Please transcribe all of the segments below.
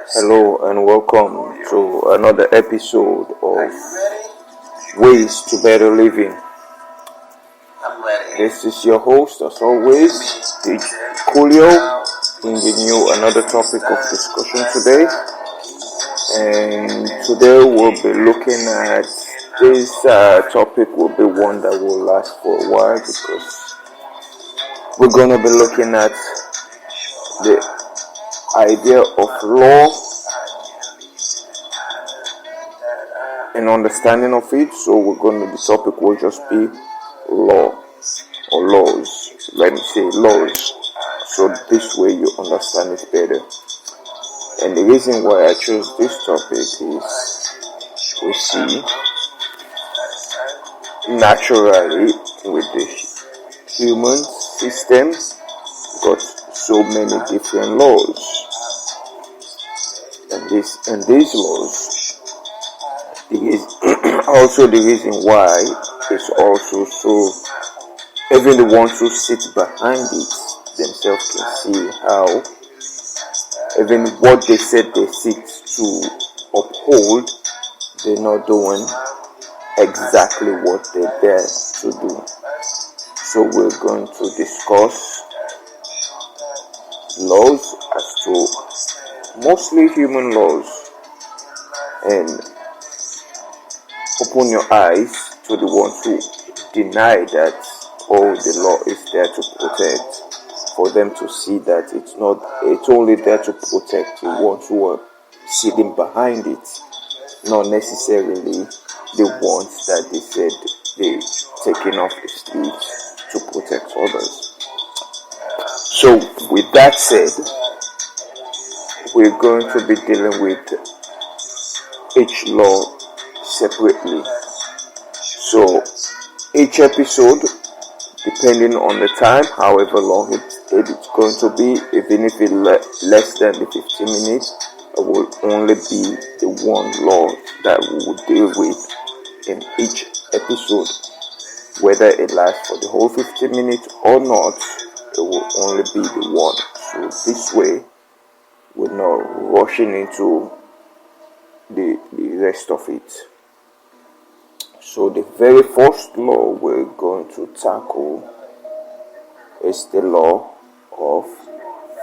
Hello and welcome to another episode of Ways to Better Living. This is your host, as always, Julio, bringing you another topic of discussion today. And today we'll be looking at this topic will be one that will last for a while because we're going to be looking at the idea of law and understanding of it. So the topic will just be law or laws. Let me say laws. So this way you understand it better. And the reason why I chose this topic is we see naturally with the human system got so many different laws. And these laws is also the reason why it's also so even the ones who sit behind it themselves can see how even what they said they seek to uphold, they're not doing exactly what they're there to do. So we're going to discuss laws as to mostly human laws and open your eyes to the ones who deny that the law is there to protect, for them to see that it's only there to protect the ones who are sitting behind it, not necessarily the ones that they said they're taking off the streets to protect others. So with that said, we're going to be dealing with each law separately. So each episode, depending on the time, however long it's going to be, even if it's less than the 15 minutes, it will only be the one law that we will deal with in each episode. Whether it lasts for the whole 15 minutes or not, it will only be the one. So this way, we're not rushing into the rest of it. So the very first law we're going to tackle is the law of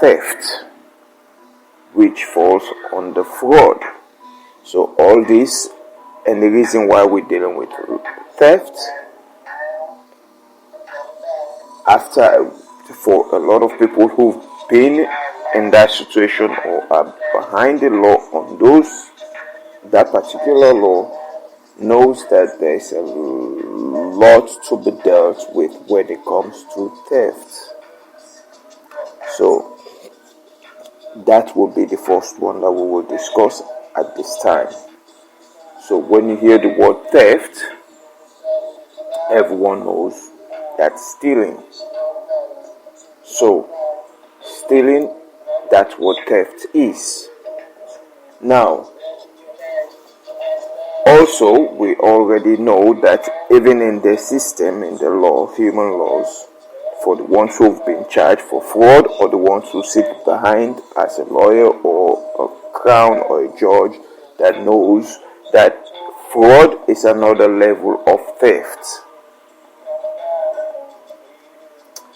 theft, which falls under fraud. So all this, and the reason why we're dealing with theft, for a lot of people who've been in that situation or are behind the law on that particular law, knows that there's a lot to be dealt with when it comes to theft. So that will be the first one that we will discuss at this time. So when you hear the word theft, everyone knows that's stealing. So stealing, that's what theft is. Now, also, we already know that even in the system, in the law, human laws, for the ones who've been charged for fraud or the ones who sit behind as a lawyer or a crown or a judge that knows that fraud is another level of theft.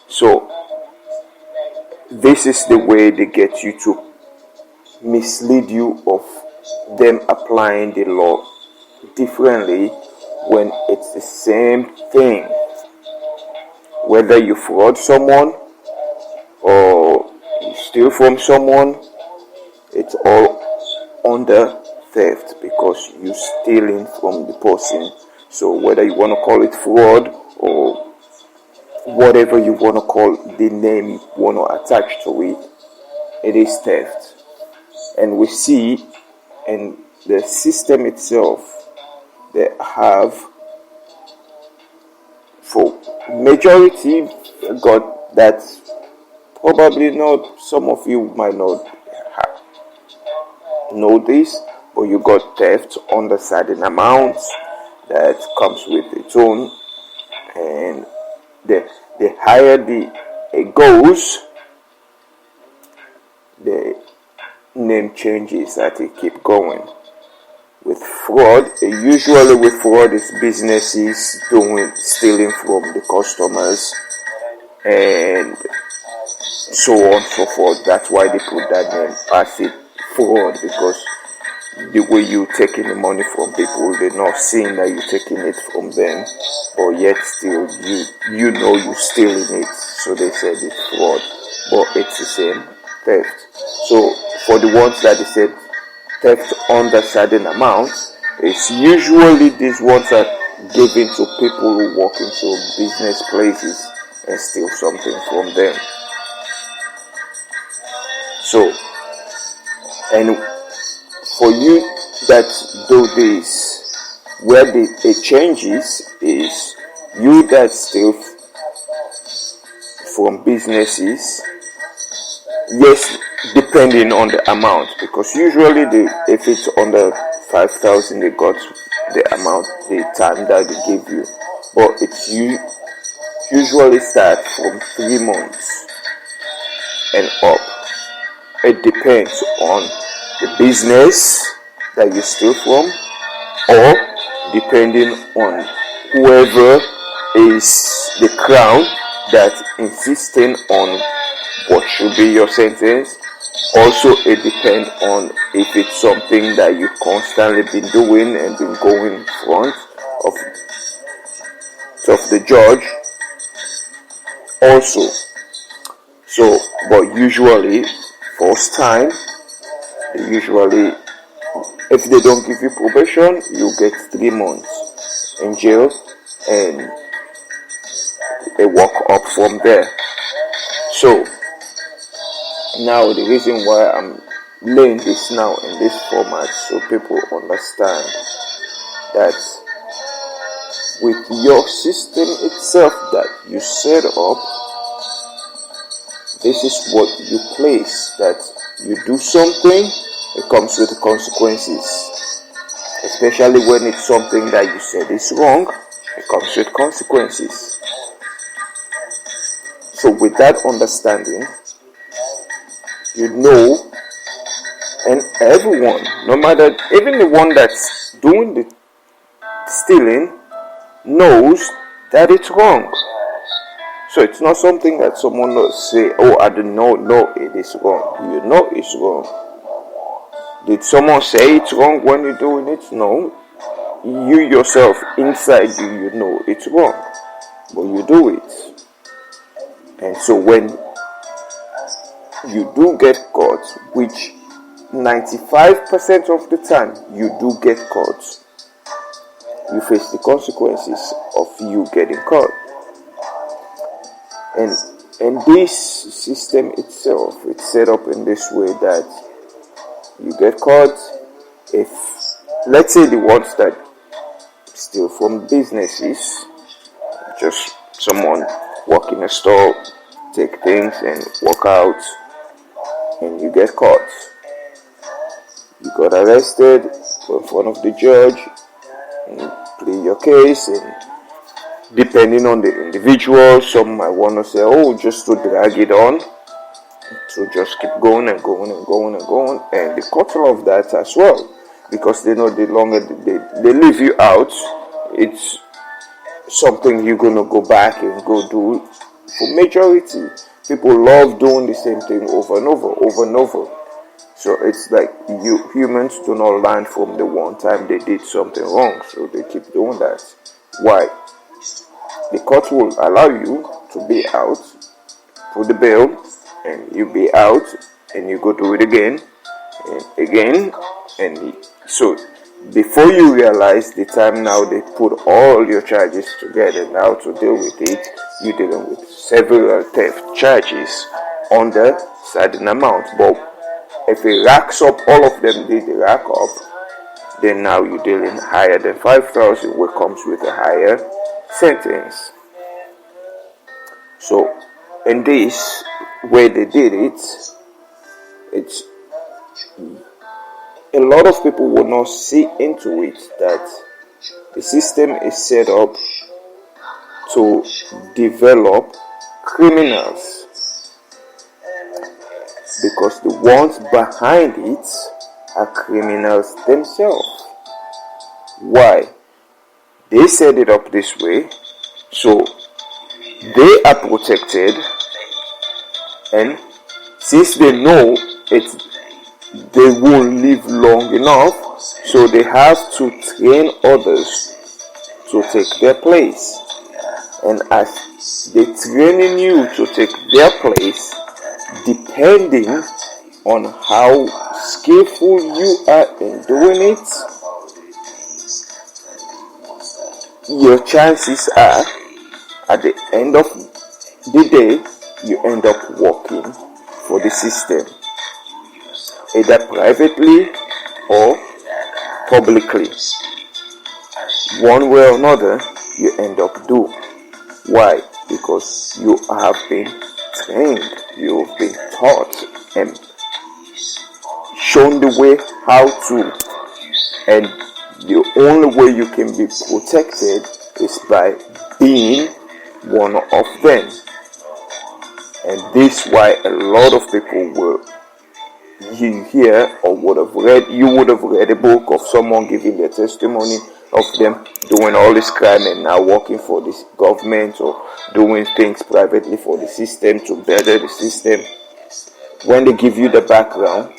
So, this is the way they get you to mislead you of them applying the law differently when it's the same thing. Whether you fraud someone or you steal from someone, it's all under theft because you're stealing from the person. So whether you want to call it fraud or whatever you want to call the name you want to attach to it, it is theft. And we see in the system itself, they have, for majority, got that probably not, some of you might not know this, but you got theft under certain amounts that comes with its own, and the higher it goes, the name changes that it keep going. With fraud, usually with fraud, it's businesses stealing from the customers and so on and so forth. That's why they put that name as it fraud, because the way you taking the money from people, they're not seeing that you're taking it from them, but yet still you know you're stealing it, so they said it's fraud, but it's the same theft. So for the ones that they said theft under certain amount, it's usually these ones are given to people who walk into business places and steal something from them. So, and for you that do this, where it changes is you that steal from businesses, yes, depending on the amount, because usually if it's under 5,000, they got the amount, the time that they give you, but it's usually start from 3 months and up. It depends on the business that you steal from, or depending on whoever is the crown that insisting on what should be your sentence. Also, it depends on if it's something that you constantly been doing and been going in front of the judge also. So, but usually first time, usually if they don't give you probation, you get 3 months in jail and they walk up from there. So now the reason why I'm laying this now in this format, so people understand that with your system itself that you set up, this is what you place, that you do something, it comes with consequences. Especially when it's something that you said is wrong, it comes with consequences. So with that understanding, you know, and everyone, no matter, even the one that's doing the stealing, knows that it's wrong. So it's not something that someone will say, oh, I don't know, no, it is wrong. You know it's wrong. Did someone say it's wrong when you're doing it? No. You yourself, inside you know it's wrong. But you do it. And so when you do get caught, which 95% of the time you do get caught, you face the consequences of you getting caught. And this system itself, it's set up in this way that you get caught if, let's say, the ones that steal from businesses, just someone walk in a store, take things and walk out, and you get caught. You got arrested, go in front of the judge, and plead your case, and depending on the individual, some might want to say, oh, just to drag it on, to just keep going and going and going and going, and the court of that as well, because they know the longer they leave you out, it's something you're going to go back and go do. For majority, people love doing the same thing over and over. So it's like humans do not learn from the one time they did something wrong, so they keep doing that. Why? The court will allow you to be out, put the bail, and you be out, and you go do it again, and again, and so before you realize the time now they put all your charges together now to deal with it, you're dealing with several theft charges under certain amount. But if it racks up, all of them did rack up, then now you're dealing higher than 5,000, which comes with a higher sentence. So in this way they did it, it's a lot of people will not see into it that the system is set up to develop criminals. because the ones behind it are criminals themselves. Why? They set it up this way, so they are protected, and since they know they won't live long enough, so they have to train others to take their place. And as they training you to take their place, depending on how skillful you are in doing it, your chances are at the end of the day you end up working for the system, either privately or publicly. One way or another, you end up do. Why? Because you have been trained, you have been taught and shown the way how to. And the only way you can be protected is by being one of them. And this is why a lot of people will hear or you would have read a book of someone giving their testimony of them doing all this crime and now working for this government or doing things privately for the system to better the system. When they give you the background,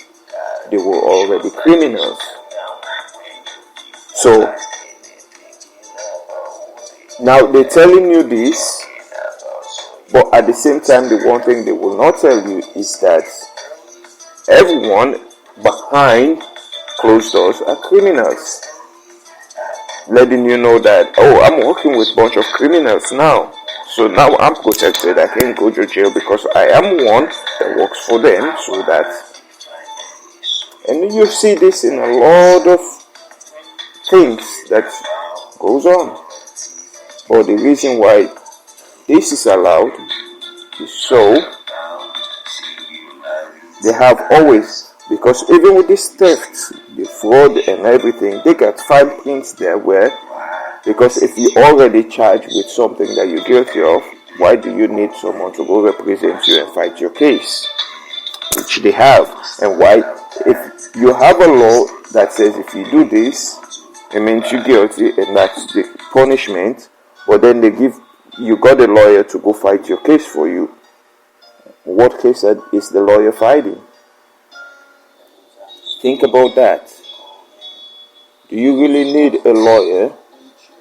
they were already criminals. So now they're telling you this, but at the same time, the one thing they will not tell you is that everyone behind closed doors are criminals. Letting you know that, I'm working with a bunch of criminals now. So now I'm protected. I can't go to jail because I am one that works for them. So that, and you see this in a lot of things that goes on. But the reason why this is allowed is so they have always, because even with this theft, the fraud and everything, they got fine prints there where, because if you already charged with something that you're guilty of, why do you need someone to go represent you and fight your case? Which they have. And why, if you have a law that says if you do this, it means you're guilty and that's the punishment, but then you got a lawyer to go fight your case for you. What case is the lawyer fighting? Think about that. Do you really need a lawyer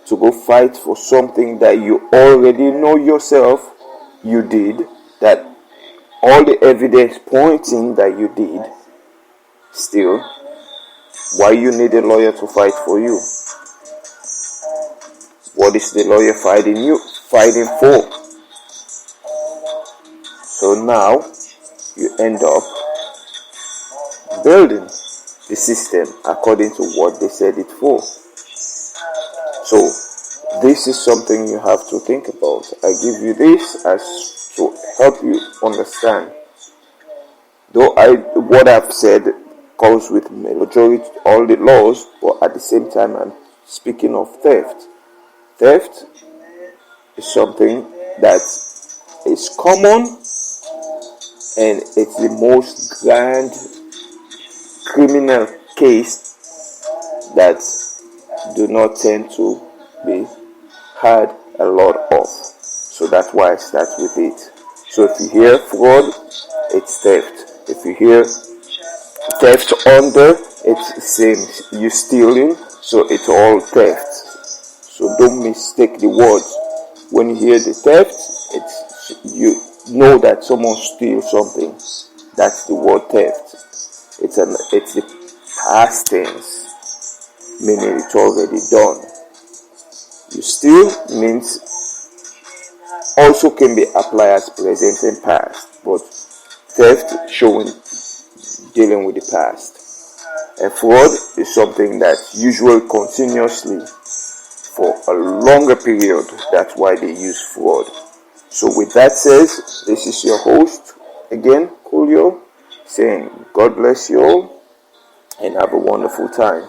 to go fight for something that you already know yourself you did, that all the evidence pointing that you did? Still, why you need a lawyer to fight for you? What is the lawyer fighting for? So now you end up building the system according to what they said it for. So this is something you have to think about. I give you this as to help you understand. Though what I've said comes with majority all the laws, but at the same time I'm speaking of theft. Theft is something that is common, and it's the most grand criminal case that do not tend to be heard a lot of. So that's why I start with it. So if you hear fraud, it's theft. If you hear theft under, it's the same. You stealing, so it's all theft. So don't mistake the words. When you hear the theft, you know that someone steals something. That's the word theft. It's the past tense, meaning it's already done. You steal means also can be applied as present and past, but theft showing dealing with the past. And fraud is something that's usually continuously for a longer period. That's why they use fraud. So with that said, this is your host again, Coolio, saying God bless you all and have a wonderful time.